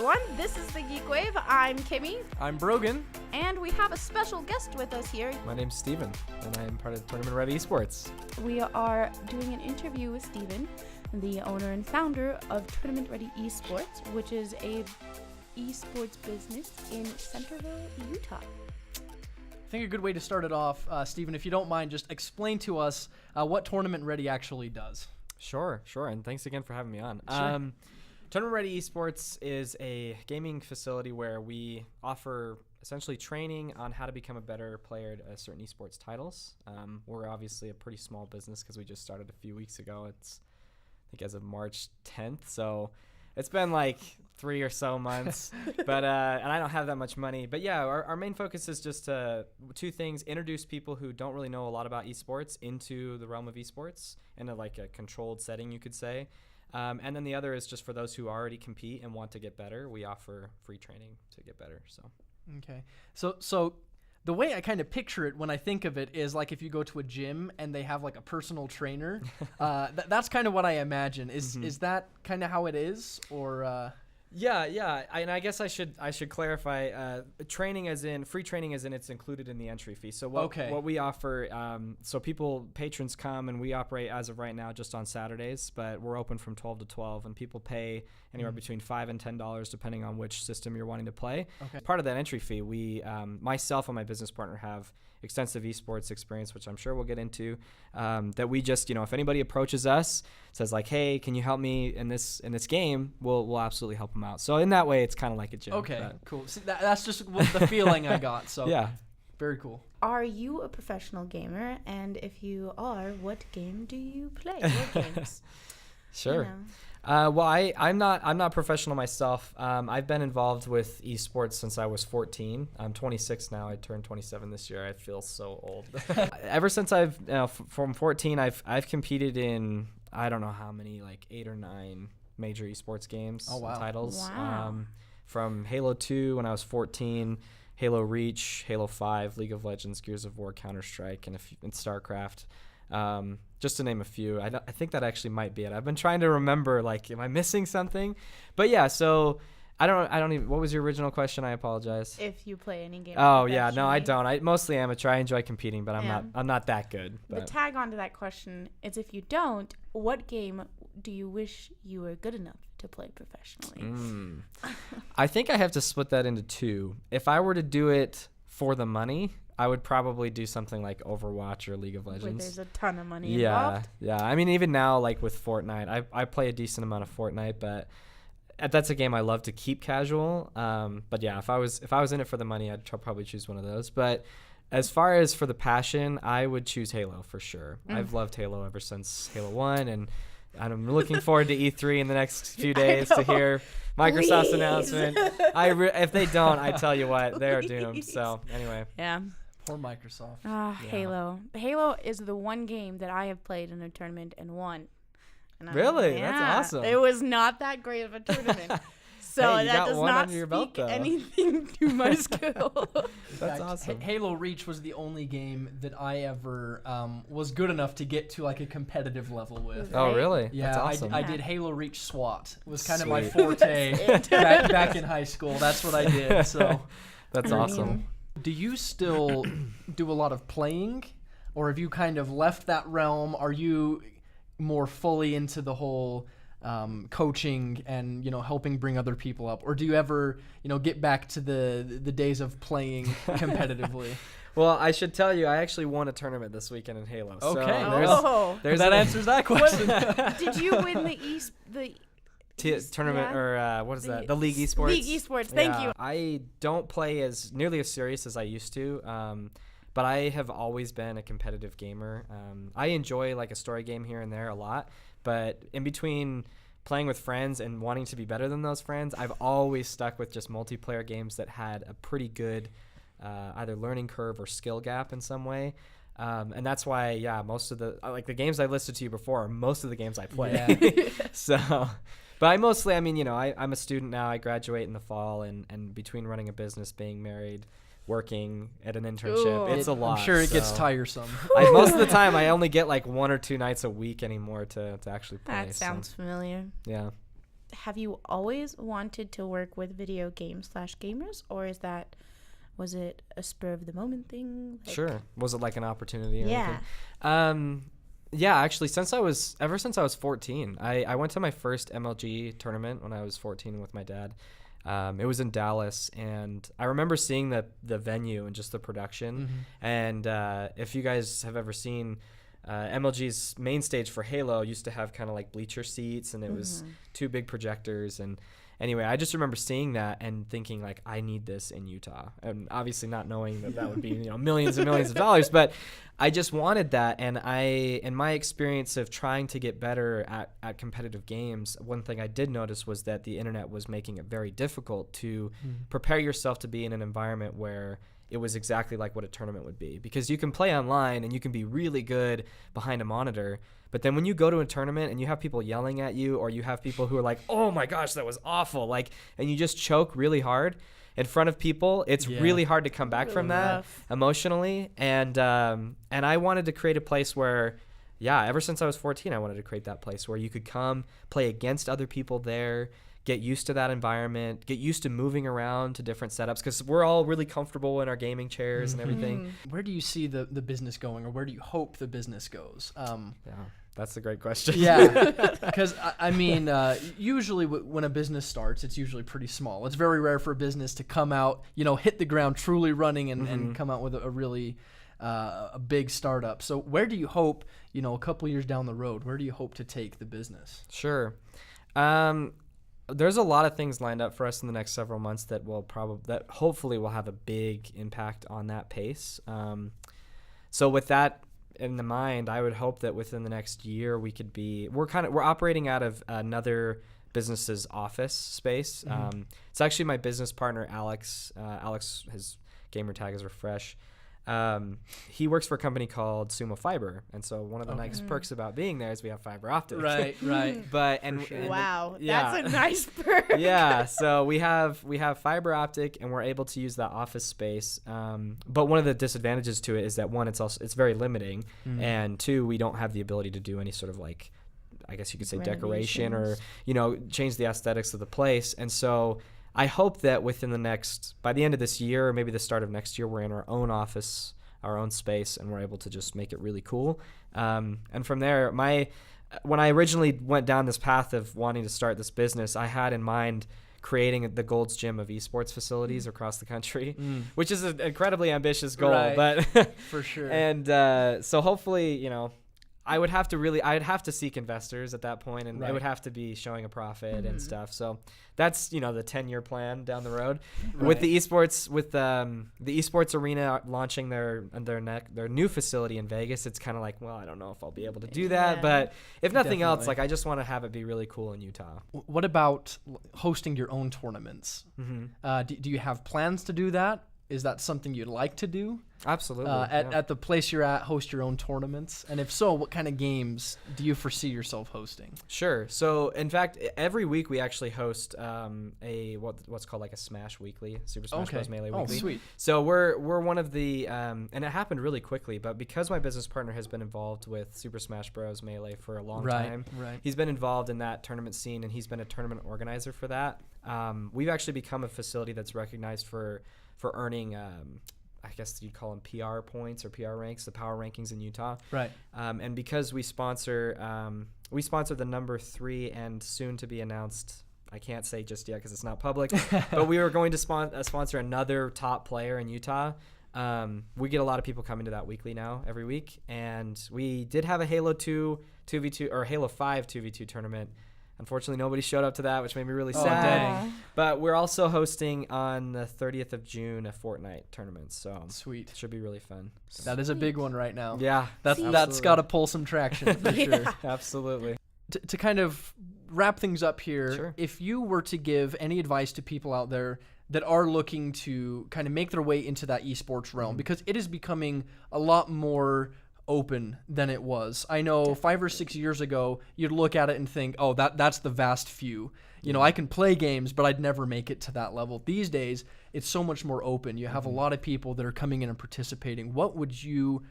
everyone. This is the Geekwave. I'm Kimmy. I'm Brogan. And we have a special guest with us here. My name's Steven, and I am part of Tournament Ready Esports. We are doing an interview with Steven, the owner and founder of Tournament Ready Esports, which is a esports business in Centerville, Utah. I think a good way to start it off, Steven, if you don't mind, just explain to us what Tournament Ready actually does. Sure, and thanks again for having me on. Sure. Tournament Ready Esports is a gaming facility where we offer essentially training on how to become a better player at certain esports titles. We're obviously a pretty small business because we just started a few weeks ago. It's, I think, as of March 10th, so it's been like 3 or so months, but and I don't have that much money. But yeah, our main focus is just two things: introduce people who don't really know a lot about esports into the realm of esports in a controlled setting, you could say. And then the other is just for those who already compete and want to get better. We offer free training to get better. So okay, so the way I kind of picture it when I think of it is like if you go to a gym and they have like a personal trainer. That's kind of what I imagine. Is that kind of how it is, or? Yeah. And I guess I should clarify. Training as in free training, as in it's included in the entry fee. So what we offer, so patrons come, and we operate as of right now just on Saturdays, but we're open from 12 to 12, and people pay anywhere between $5 and $10 depending on which system you're wanting to play. Okay. Part of that entry fee, we myself and my business partner have extensive esports experience, which I'm sure we'll get into, that we just, if anybody approaches us, says like, hey, can you help me in this game, we'll absolutely help them out. So in that way, it's kind of like a gym. Okay, cool. See, that's just the feeling I got. So yeah, very cool. Are you a professional gamer? And if you are, what game do you play? What games? Sure. Well, I'm not professional myself. I've been involved with esports since I was 14. I'm 26 now. I turned 27 this year. I feel so old. Ever since from 14, I've competed in, I don't know how many, like 8 or 9 major esports games. Oh, wow. And titles. Wow. From Halo 2 when I was 14, Halo Reach, Halo 5, League of Legends, Gears of War, Counter-Strike, and StarCraft. Just to name a few. I think that actually might be it. I've been trying to remember, like, am I missing something? But yeah, so I don't even, what was your original question? I apologize. If you play any game. Oh yeah, no, I don't. I mostly amateur. I enjoy competing, but I'm not that good. The tag on to that question is, if you don't, what game do you wish you were good enough to play professionally? I think I have to split that into two. If I were to do it for the money, I would probably do something like Overwatch or League of Legends. Where there's a ton of money involved. Yeah. I mean, even now, like with Fortnite, I play a decent amount of Fortnite, but that's a game I love to keep casual. But yeah, if I was in it for the money, I'd probably choose one of those. But as far as for the passion, I would choose Halo for sure. I've loved Halo ever since Halo 1, and I'm looking forward to E3 in the next few days to hear Microsoft's announcement. If they don't, I tell you what, they're doomed. So anyway. Yeah. Poor Microsoft. Yeah. Halo. Halo is the one game that I have played in a tournament and won. And really? That's awesome. It was not that great of a tournament. So hey, that does not speak anything to my skill. That's awesome. Halo Reach was the only game that I ever was good enough to get to like a competitive level with. Oh, really? Yeah, that's awesome. I did Halo Reach SWAT. It was kind of my forte back in high school. That's what I did. So that's awesome. Do you still do a lot of playing, or have you kind of left that realm? Are you more fully into the whole coaching and helping bring other people up, or do you ever get back to the days of playing competitively? Well, I should tell you, I actually won a tournament this weekend in Halo. Okay, so there's that answers that question. Did you win the tournament, or what is that? The League Esports. League Esports. Thank you. I don't play as nearly as serious as I used to, but I have always been a competitive gamer. I enjoy like a story game here and there a lot, but in between playing with friends and wanting to be better than those friends, I've always stuck with just multiplayer games that had a pretty good either learning curve or skill gap in some way. And that's why, most of the games I listed to you before are most of the games I play. Yeah. So. But I'm a student now. I graduate in the fall, and between running a business, being married, working at an internship, it's a lot. I'm sure it gets tiresome. Most of the time, I only get like 1 or 2 nights a week anymore to actually play. That sounds familiar. Yeah. have you always wanted to work with video games / gamers, or was it a spur of the moment thing? Sure. Was it like an opportunity or Yeah. anything? Yeah, actually, ever since I was 14, I went to my first MLG tournament when I was 14 with my dad. It was in Dallas, and I remember seeing the venue and just the production. And if you guys have ever seen MLG's main stage for Halo, used to have kind of like bleacher seats, and it was 2 big projectors. And anyway, I just remember seeing that and thinking like, I need this in Utah, and obviously not knowing that would be millions and millions of dollars, but I just wanted that. And in my experience of trying to get better at competitive games, one thing I did notice was that the internet was making it very difficult to prepare yourself to be in an environment where it was exactly like what a tournament would be, because you can play online and you can be really good behind a monitor, but then when you go to a tournament and you have people yelling at you, or you have people who are like, oh my gosh, that was awful, and you just choke really hard in front of people, it's really hard to come back from that emotionally. And I wanted to create a place where, ever since I was 14, I wanted to create that place where you could come play against other people there, get used to that environment, get used to moving around to different setups, because we're all really comfortable in our gaming chairs and everything. Where do you see the business going, or where do you hope the business goes? That's a great question. Yeah, because I mean, usually when a business starts, it's usually pretty small. It's very rare for a business to come out, hit the ground truly running and come out with a really a big startup. So where do you hope, a couple years down the road, where do you hope to take the business? Sure. There's a lot of things lined up for us in the next several months that hopefully will have a big impact on that pace. So with that in the mind, I would hope that within the next year we're operating out of another business's office space. It's actually my business partner, Alex. Alex, his gamer tag is Refresh. He works for a company called Sumo Fiber, and so one of the nice perks about being there is we have fiber optics. Right. But wow, that's a nice perk. Yeah, so we have fiber optic, and we're able to use that office space. But one of the disadvantages to it is that, one, it's very limiting, and 2, we don't have the ability to do any sort of I guess you could say decoration or change the aesthetics of the place. And so I hope that by the end of this year, or maybe the start of next year, we're in our own office, our own space, and we're able to just make it really cool. And from there, when I originally went down this path of wanting to start this business, I had in mind creating the Gold's Gym of esports facilities across the country, which is an incredibly ambitious goal, but for sure. And so hopefully, I'd have to seek investors at that point, and it would have to be showing a profit and stuff. So that's, the 10-year plan down the road. With the esports, the esports arena launching their new facility in Vegas, it's kind of like, well, I don't know if I'll be able to do that, but if nothing else, I just want to have it be really cool in Utah. What about hosting your own tournaments? Do you have plans to do that? Is that something you'd like to do? Absolutely. At the place you're at, host your own tournaments? And if so, what kind of games do you foresee yourself hosting? Sure. So, in fact, every week we actually host what's called a Smash Weekly, Super Smash Bros. Melee Weekly. Oh, sweet. So we're one of the, and it happened really quickly, but because my business partner has been involved with Super Smash Bros. Melee for a long time, he's been involved in that tournament scene, and he's been a tournament organizer for that. We've actually become a facility that's recognized for earning, I guess you'd call them PR points or PR ranks, the power rankings in Utah. Right. And because we sponsor the number 3 and soon to be announced, I can't say just yet because it's not public, but we were going to sponsor another top player in Utah. We get a lot of people coming to that weekly now every week. And we did have a Halo 2 2v2 or Halo 5 2v2 tournament. Unfortunately, nobody showed up to that, which made me really sad. Dang. But we're also hosting on the 30th of June a Fortnite tournament, so sweet. It should be really fun. That is a big one right now. Yeah, that's got to pull some traction for sure. Absolutely. To kind of wrap things up here, sure. If you were to give any advice to people out there that are looking to kind of make their way into that esports realm, because it is becoming a lot more open than it was. I know 5 or 6 years ago, you'd look at it and think, oh, that's the vast few. I can play games, but I'd never make it to that level. These days, it's so much more open. You have a lot of people that are coming in and participating. What would you,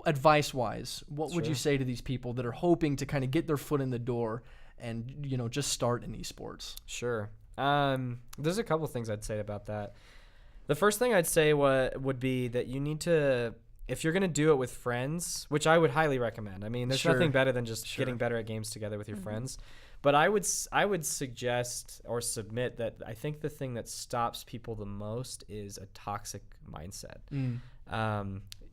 advice-wise, what would you say to these people that are hoping to kind of get their foot in the door and just start in esports? Sure. There's a couple things I'd say about that. The first thing I'd say would be that you need to, if you're going to do it with friends, which I would highly recommend. I mean, there's nothing better than just getting better at games together with your friends. But I would suggest or submit that I think the thing that stops people the most is a toxic mindset.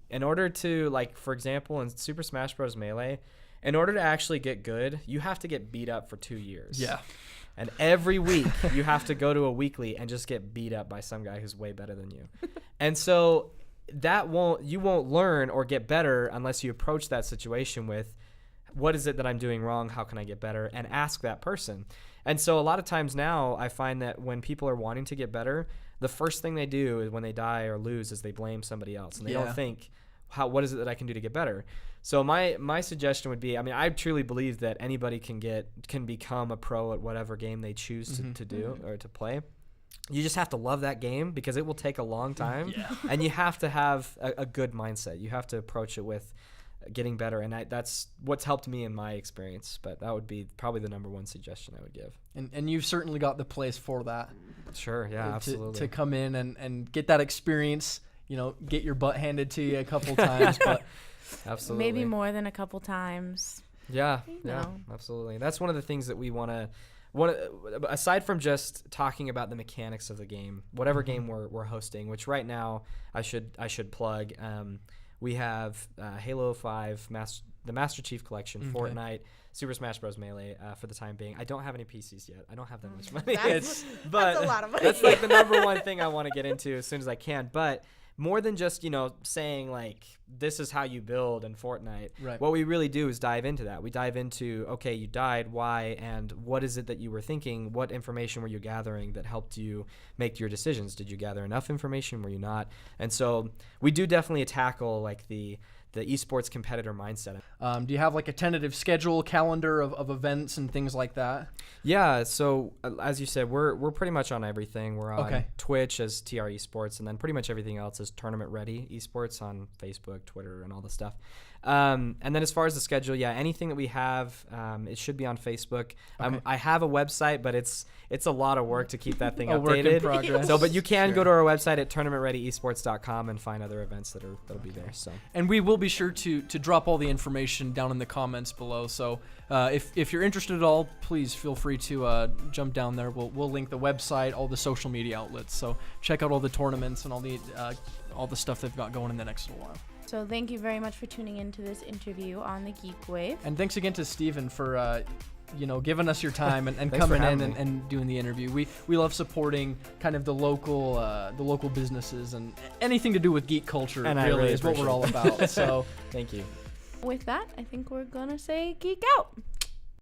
In order to, like, for example, in Super Smash Bros. Melee, in order to actually get good, you have to get beat up for 2 years. Yeah. And every week you have to go to a weekly and just get beat up by some guy who's way better than you. And so you won't learn or get better unless you approach that situation with, what is it that I'm doing wrong? How can I get better? And ask that person. And so a lot of times now I find that when people are wanting to get better, the first thing they do is when they die or lose is they blame somebody else. And they don't think, what is it that I can do to get better? So my suggestion would be, I mean, I truly believe that anybody can become a pro at whatever game they choose to do or to play. You just have to love that game because it will take a long time. And you have to have a good mindset. You have to approach it with getting better. And that's what's helped me in my experience. But that would be probably the number one suggestion I would give. And you've certainly got the place for that. Sure, yeah, absolutely. To come in and get that experience, get your butt handed to you a couple times. But absolutely. Maybe more than a couple times. Yeah, absolutely. That's one of the things that we want to, aside from just talking about the mechanics of the game, whatever game we're hosting, which right now I should plug. We have Halo 5, the Master Chief Collection, Fortnite, Super Smash Bros. Melee for the time being. I don't have any PCs yet. I don't have that much money. That's a lot of money. That's like the number one thing I want to get into as soon as I can. But more than just, saying like, this is how you build in Fortnite. Right. What we really do is dive into that. We dive into, okay, you died, why, and what is it that you were thinking? What information were you gathering that helped you make your decisions? Did you gather enough information? Were you not? And so we do definitely tackle like the esports competitor mindset. Do you have like a tentative schedule, calendar of events and things like that? Yeah, so as you said, we're pretty much on everything. We're on Twitch as TR Esports, and then pretty much everything else is Tournament Ready Esports on Facebook, Twitter, and all the stuff. And then as far as the schedule, anything that we have, it should be on Facebook. I have a website, but it's a lot of work to keep that thing updated. Work in progress. So, but you can go to our website at tournamentreadyesports.com and find other events that'll be there. So, and we will be sure to drop all the information down in the comments below. So, if you're interested at all, please feel free to jump down there. We'll link the website, all the social media outlets. So check out all the tournaments and all the stuff they've got going in the next little while. So thank you very much for tuning into this interview on the Geekwave. And thanks again to Steven for giving us your time and coming in and doing the interview. We love supporting kind of the local businesses and anything to do with geek culture. And really is what we're all about. So thank you. With that, I think we're gonna say geek out.